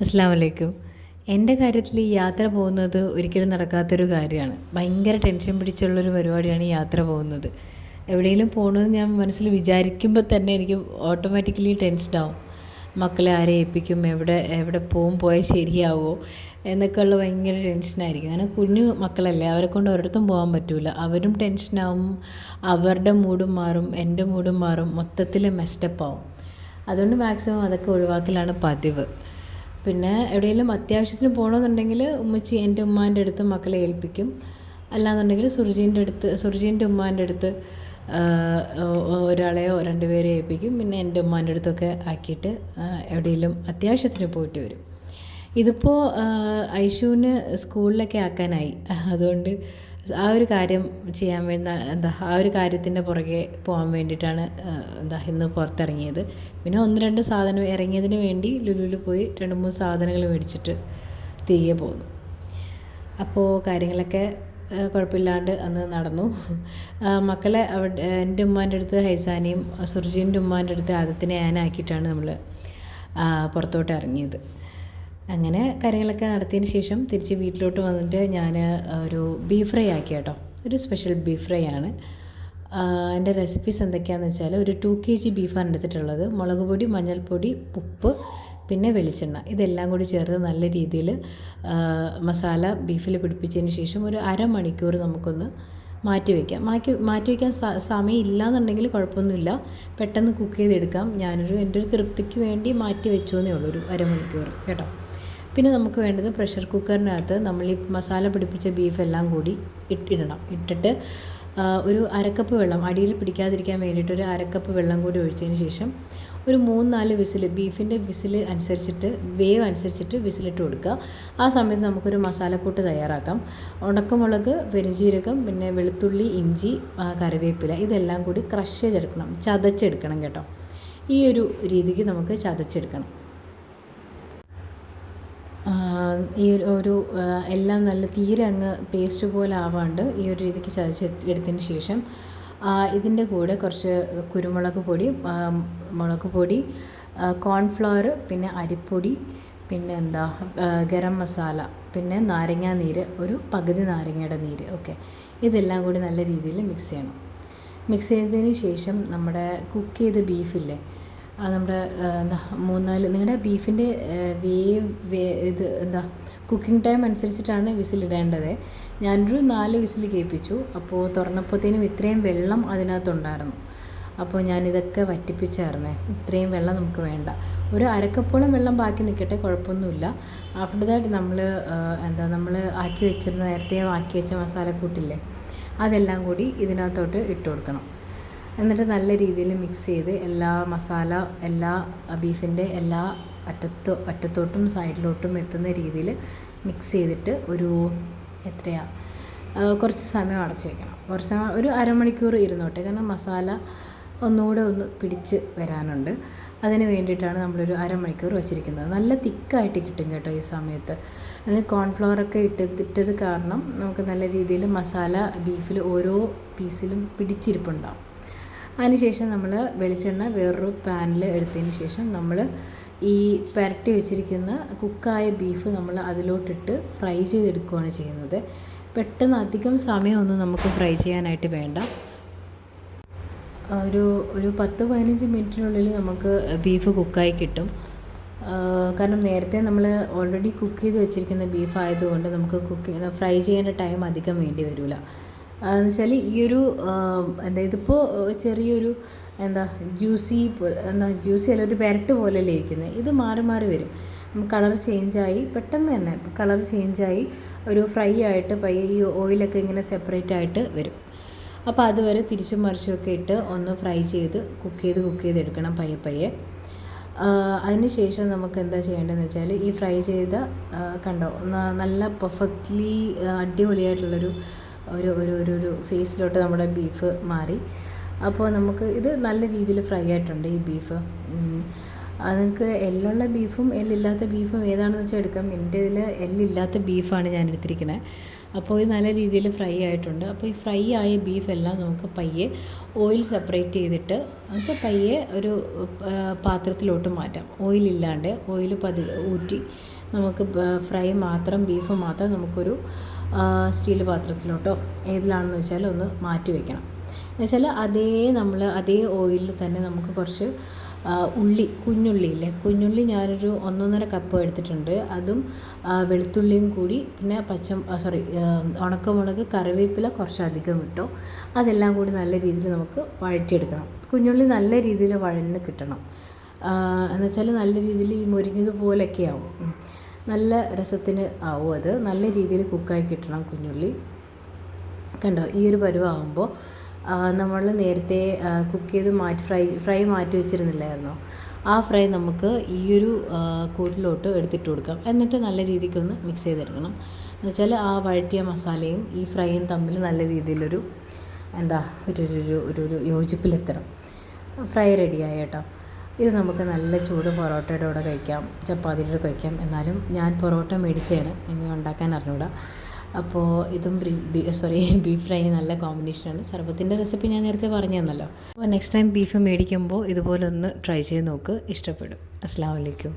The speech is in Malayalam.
അസ്സലാമു അലൈക്കും. എൻ്റെ കാര്യത്തിൽ ഈ യാത്ര പോകുന്നത് ഒരിക്കലും നടക്കാത്തൊരു കാര്യമാണ്. ഭയങ്കര ടെൻഷൻ പിടിച്ചുള്ളൊരു പരിപാടിയാണ് ഈ യാത്ര പോകുന്നത്. എവിടെയെങ്കിലും പോകണമെന്ന് ഞാൻ മനസ്സിൽ വിചാരിക്കുമ്പോൾ തന്നെ എനിക്ക് ഓട്ടോമാറ്റിക്കലി ടെൻഷനാവും. മക്കളെ ആരെ ഏൽപ്പിക്കും, എവിടെ എവിടെ പോയാൽ ശരിയാവുമോ എന്നൊക്കെയുള്ള ഭയങ്കര ടെൻഷനായിരിക്കും. അങ്ങനെ കുഞ്ഞു മക്കളല്ലേ, അവരെ കൊണ്ട് ഒരിടത്തും പോകാൻ പറ്റില്ല. അവരും ടെൻഷനാവും, അവരുടെ മൂഡും മാറും, എൻ്റെ മൂഡും മാറും, മൊത്തത്തിൽ മെസ്റ്റപ്പാവും. അതുകൊണ്ട് മാക്സിമം അതൊക്കെ ഒഴിവാക്കലാണ് പതിവ്. പിന്നെ എവിടെയെങ്കിലും അത്യാവശ്യത്തിന് പോകണമെന്നുണ്ടെങ്കിൽ എൻ്റെ ഉമ്മാൻ്റെ അടുത്ത് മക്കളെ ഏൽപ്പിക്കും. അല്ലാന്നുണ്ടെങ്കിൽ സുർജീൻ്റെ ഉമ്മാൻ്റെ അടുത്ത് ഒരാളെയോ രണ്ടുപേരെയോ ഏൽപ്പിക്കും. പിന്നെ എൻ്റെ ഉമ്മാൻ്റെ അടുത്തൊക്കെ ആക്കിയിട്ട് എവിടെയെങ്കിലും അത്യാവശ്യത്തിന് പോയിട്ട് വരും. ഇതിപ്പോൾ ഐഷുവിന് സ്കൂളിലൊക്കെ ആക്കാനായി. അതുകൊണ്ട് ആ ഒരു കാര്യം ചെയ്യാൻ വേണ്ടി ആ ഒരു കാര്യത്തിൻ്റെ പുറകെ പോകാൻ വേണ്ടിയിട്ടാണ് ഇന്ന് പുറത്തിറങ്ങിയത്. പിന്നെ 1-2 സാധനം ഇറങ്ങിയതിന് വേണ്ടി ലുലുവിൽ പോയി 2-3 സാധനങ്ങൾ മേടിച്ചിട്ട് തിരികെ പോന്നു. അപ്പോൾ കാര്യങ്ങളൊക്കെ കുഴപ്പമില്ലാണ്ട് അന്ന് നടന്നു. മക്കളെ എൻ്റെ ഉമ്മാൻ്റെ അടുത്ത് ഹൈസാനെയും സുർജീൻ്റെ ഉമ്മാൻ്റെ അടുത്ത് ആദത്തിനെ ആക്കിയിട്ടാണ് നമ്മൾ പുറത്തോട്ട് ഇറങ്ങിയത്. അങ്ങനെ കാര്യങ്ങളൊക്കെ നടത്തിയതിന് ശേഷം തിരിച്ച് വീട്ടിലോട്ട് വന്നിട്ട് ഞാൻ ഒരു ബീഫ് ഫ്രൈ ആക്കി കേട്ടോ. ഒരു സ്പെഷ്യൽ ബീഫ് ഫ്രൈ ആണ്. എൻ്റെ റെസിപ്പീസ് എന്തൊക്കെയാണെന്ന് വെച്ചാൽ ഒരു 2 kg ബീഫാണ് എടുത്തിട്ടുള്ളത്. മുളക് പൊടി, മഞ്ഞൾപ്പൊടി, ഉപ്പ്, പിന്നെ വെളിച്ചെണ്ണ, ഇതെല്ലാം കൂടി ചേർത്ത് നല്ല രീതിയിൽ മസാല ബീഫിൽ പിടിപ്പിച്ചതിന് ശേഷം ഒരു അരമണിക്കൂർ നമുക്കൊന്ന് മാറ്റി വയ്ക്കാൻ സമയം ഇല്ലയെന്നുണ്ടെങ്കിൽ കുഴപ്പമൊന്നുമില്ല, പെട്ടെന്ന് കുക്ക് ചെയ്തെടുക്കാം. എൻ്റെ ഒരു തൃപ്തിക്ക് വേണ്ടി മാറ്റി വെച്ചു എന്നേ ഉള്ളൂ, ഒരു അരമണിക്കൂർ കേട്ടോ. പിന്നെ നമുക്ക് വേണ്ടത് പ്രഷർ കുക്കറിനകത്ത് നമ്മൾ ഈ മസാല പിടിപ്പിച്ച ബീഫെല്ലാം കൂടി ഇട്ടിട്ട് ഒരു അരക്കപ്പ് വെള്ളം, അടിയിൽ പിടിക്കാതിരിക്കാൻ വേണ്ടിയിട്ട് ഒരു അരക്കപ്പ് വെള്ളം കൂടി ഒഴിച്ചതിന് ശേഷം ഒരു 3-4 വിസിൽ, ബീഫിൻ്റെ വിസിൽ അനുസരിച്ചിട്ട് വേവ് അനുസരിച്ചിട്ട് വിസിലിട്ട് കൊടുക്കുക. ആ സമയത്ത് നമുക്കൊരു മസാലക്കൂട്ട് തയ്യാറാക്കാം. ഉണക്കമുളക്, പെരുംജീരകം, പിന്നെ വെളുത്തുള്ളി, ഇഞ്ചി, കറിവേപ്പില, ഇതെല്ലാം കൂടി ക്രഷ് ചെയ്തെടുക്കണം, ചതച്ചെടുക്കണം കേട്ടോ. ഈ ഒരു രീതിക്ക് നമുക്ക് ചതച്ചെടുക്കണം. ഈ ഒരു എല്ലാം നല്ല തീരെ അങ്ങ് പേസ്റ്റ് പോലെ ആവാണ്ട് ഈ ഒരു രീതിക്ക് ചതച്ചെടുത്തതിന് ശേഷം ഇതിൻ്റെ കൂടെ കുറച്ച് കുരുമുളക് പൊടി, മുളക് പൊടി, കോൺഫ്ലവർ, പിന്നെ അരിപ്പൊടി, പിന്നെ ഗരം മസാല, പിന്നെ നാരങ്ങാ നീര്, ഒരു പകുതി നാരങ്ങയുടെ നീര്, ഓക്കെ. ഇതെല്ലാം കൂടി നല്ല രീതിയിൽ മിക്സ് ചെയ്യണം. മിക്സ് ചെയ്തതിന് ശേഷം നമ്മുടെ കുക്ക് ചെയ്ത ബീഫില്ലേ, നമ്മുടെ 3-4 നിങ്ങളുടെ ബീഫിൻ്റെ കുക്കിംഗ് ടൈം അനുസരിച്ചിട്ടാണ് വിസിലിടേണ്ടത്. ഞാനൊരു 4 വിസിൽ കേൾപ്പിച്ചു. അപ്പോൾ തുറന്നപ്പോഴത്തേനും ഇത്രയും വെള്ളം അതിനകത്തുണ്ടായിരുന്നു. അപ്പോൾ ഞാനിതൊക്കെ വറ്റിപ്പിച്ചായിരുന്നേ. ഇത്രയും വെള്ളം നമുക്ക് വേണ്ട, ഒരു അരക്കപ്പോളം വെള്ളം ബാക്കി നിൽക്കട്ടെ, കുഴപ്പമൊന്നുമില്ല. ആഫ്റ്റർ ദാറ്റ് നമ്മൾ നേരത്തെ ആക്കി വെച്ച മസാലക്കൂട്ടില്ലേ, അതെല്ലാം കൂടി ഇതിനകത്തോട്ട് ഇട്ട് കൊടുക്കണം. എന്നിട്ട് നല്ല രീതിയിൽ മിക്സ് ചെയ്ത് എല്ലാ ബീഫിൻ്റെ എല്ലാ അറ്റത്തോട്ടും സൈഡിലോട്ടും എത്തുന്ന രീതിയിൽ മിക്സ് ചെയ്തിട്ട് കുറച്ച് സമയം അടച്ച് വയ്ക്കണം. ഒരു അരമണിക്കൂർ ഇരുന്നോട്ടെ, കാരണം മസാല ഒന്നുകൂടെ ഒന്ന് പിടിച്ച് വരാനുണ്ട്. അതിന് വേണ്ടിയിട്ടാണ് നമ്മളൊരു അരമണിക്കൂർ വെച്ചിരിക്കുന്നത്. നല്ല തിക്കായിട്ട് കിട്ടും കേട്ടോ ഈ സമയത്ത്. അത് കോൺഫ്ലവറൊക്കെ ഇട്ടത് കാരണം നമുക്ക് നല്ല രീതിയിൽ മസാല ബീഫിൽ ഓരോ പീസിലും പിടിച്ചിരിപ്പുണ്ടാവും. അതിനുശേഷം നമ്മൾ വെളിച്ചെണ്ണ വേറൊരു പാനിൽ എടുത്തതിന് ശേഷം നമ്മൾ ഈ പുരട്ടി വെച്ചിരിക്കുന്ന കുക്കായ ബീഫ് നമ്മൾ അതിലോട്ടിട്ട് ഫ്രൈ ചെയ്തെടുക്കുകയാണ് ചെയ്യുന്നത്. പെട്ടെന്ന് അധികം സമയമൊന്നും നമുക്ക് ഫ്രൈ ചെയ്യാനായിട്ട് വേണ്ട. ഒരു 10-15 മിനിറ്റിനുള്ളിൽ നമുക്ക് ബീഫ് കുക്കായി കിട്ടും. കാരണം നേരത്തെ നമ്മൾ ഓൾറെഡി കുക്ക് ചെയ്ത് വെച്ചിരിക്കുന്ന ബീഫ് ആയതുകൊണ്ട് നമുക്ക് ഫ്രൈ ചെയ്യേണ്ട ടൈം അധികം വേണ്ടി വരില്ല. എന്ന് വെച്ചാൽ ഈ ഒരു ഇതിപ്പോൾ ചെറിയൊരു ജ്യൂസി അല്ല, ഒരു പെരട്ട് പോലെയല്ലേ ഇരിക്കുന്നത്. ഇത് മാറി മാറി വരും. കളർ ചേഞ്ചായി, പെട്ടെന്ന് തന്നെ കളർ ചേഞ്ചായി ഒരു ഫ്രൈ ആയിട്ട് പയ്യെ ഈ ഓയിലൊക്കെ ഇങ്ങനെ സെപ്പറേറ്റ് ആയിട്ട് വരും. അപ്പോൾ അതുവരെ തിരിച്ചും മറിച്ചുമൊക്കെ ഇട്ട് ഒന്ന് ഫ്രൈ ചെയ്ത് കുക്ക് ചെയ്തെടുക്കണം പയ്യെ. അതിന് ശേഷം നമുക്ക് എന്താ ചെയ്യേണ്ടതെന്ന് വെച്ചാൽ ഈ ഫ്രൈ ചെയ്ത കണ്ടോ നല്ല പെർഫെക്റ്റ്ലി അടിപൊളിയായിട്ടുള്ളൊരു ഒരു ഫേസിലോട്ട് നമ്മുടെ ബീഫ് മാറി. അപ്പോൾ നമുക്ക് ഇത് നല്ല രീതിയിൽ ഫ്രൈ ആയിട്ടുണ്ട് ഈ ബീഫ്. നിങ്ങൾക്ക് എല്ലുള്ള ബീഫും എല്ലില്ലാത്ത ബീഫും ഏതാണെന്ന് വെച്ചാൽ എടുക്കാം. എൻ്റെ ഇതിൽ എല്ലില്ലാത്ത ബീഫാണ് ഞാൻ എടുത്തിരിക്കുന്നത്. അപ്പോൾ ഇത് നല്ല രീതിയിൽ ഫ്രൈ ആയിട്ടുണ്ട്. അപ്പോൾ ഈ ഫ്രൈ ആയ ബീഫെല്ലാം നമുക്ക് പയ്യെ ഓയിൽ സെപ്പറേറ്റ് ചെയ്തിട്ട് എന്നുവെച്ചാൽ പയ്യെ ഒരു പാത്രത്തിലോട്ട് മാറ്റാം. ഓയിലില്ലാണ്ട് ഓയിൽ ഊറ്റി നമുക്ക് ഫ്രൈ മാത്രം ബീഫ് മാത്രം നമുക്കൊരു സ്റ്റീൽ പാത്രത്തിലോട്ടോ ഏതിലാണെന്ന് വെച്ചാൽ ഒന്ന് മാറ്റി വയ്ക്കണം. എന്നുവെച്ചാൽ അതേ ഓയിലിൽ തന്നെ നമുക്ക് കുറച്ച് കുഞ്ഞുള്ളിയില്ലേ, കുഞ്ഞുള്ളി ഞാനൊരു 1.5 കപ്പ് എടുത്തിട്ടുണ്ട്. അതും വെളുത്തുള്ളിയും കൂടി, പിന്നെ ഉണക്കമുളക്, കറിവേപ്പില കുറച്ചധികം ഇട്ടോ. അതെല്ലാം കൂടി നല്ല രീതിയിൽ നമുക്ക് വഴറ്റിയെടുക്കണം. കുഞ്ഞുള്ളി നല്ല രീതിയിൽ വഴന്ന് കിട്ടണം. എന്നുവെച്ചാൽ നല്ല രീതിയിൽ ഈ മൊരിഞ്ഞതുപോലൊക്കെ ആവും. നല്ല രസത്തിന് ആവും. അത് നല്ല രീതിയിൽ കുക്കായി കിട്ടണം കുഞ്ഞുള്ളി. കണ്ടോ, ഈ ഒരു പരുവാകുമ്പോൾ നമ്മൾ നേരത്തെ കുക്ക് ചെയ്ത് ഫ്രൈ മാറ്റി വെച്ചിരുന്നില്ലായിരുന്നോ, ആ ഫ്രൈ നമുക്ക് ഈ ഒരു കൂട്ടിലോട്ട് എടുത്തിട്ട് കൊടുക്കാം. എന്നിട്ട് നല്ല രീതിക്കൊന്ന് മിക്സ് ചെയ്തെടുക്കണം. എന്നുവെച്ചാൽ ആ വഴറ്റിയ മസാലയും ഈ ഫ്രൈയും തമ്മിൽ നല്ല രീതിയിലൊരു ഒരു യോജിപ്പിലെത്തണം. ഫ്രൈ റെഡിയായി കേട്ടോ. ഇത് നമുക്ക് നല്ല ചൂട് പൊറോട്ടയുടെ കൂടെ കഴിക്കാം, ചപ്പാത്തിയുടെ കൂടെ കഴിക്കാം. എന്നാലും ഞാൻ പൊറോട്ട മേടിച്ചതാണ്, ഇനി ഉണ്ടാക്കാൻ അറിഞ്ഞൂടാ. അപ്പോൾ ഇതും ബീഫ് ഫ്രൈ നല്ല കോമ്പിനേഷനാണ്. സർബത്തിൻ്റെ റെസിപ്പി ഞാൻ നേരത്തെ പറഞ്ഞു തന്നല്ലോ. അപ്പോൾ നെക്സ്റ്റ് ടൈം ബീഫ് മേടിക്കുമ്പോൾ ഇതുപോലെ ഒന്ന് ട്രൈ ചെയ്ത് നോക്ക്, ഇഷ്ടപ്പെടും. അസ്സലാമു അലൈക്കും.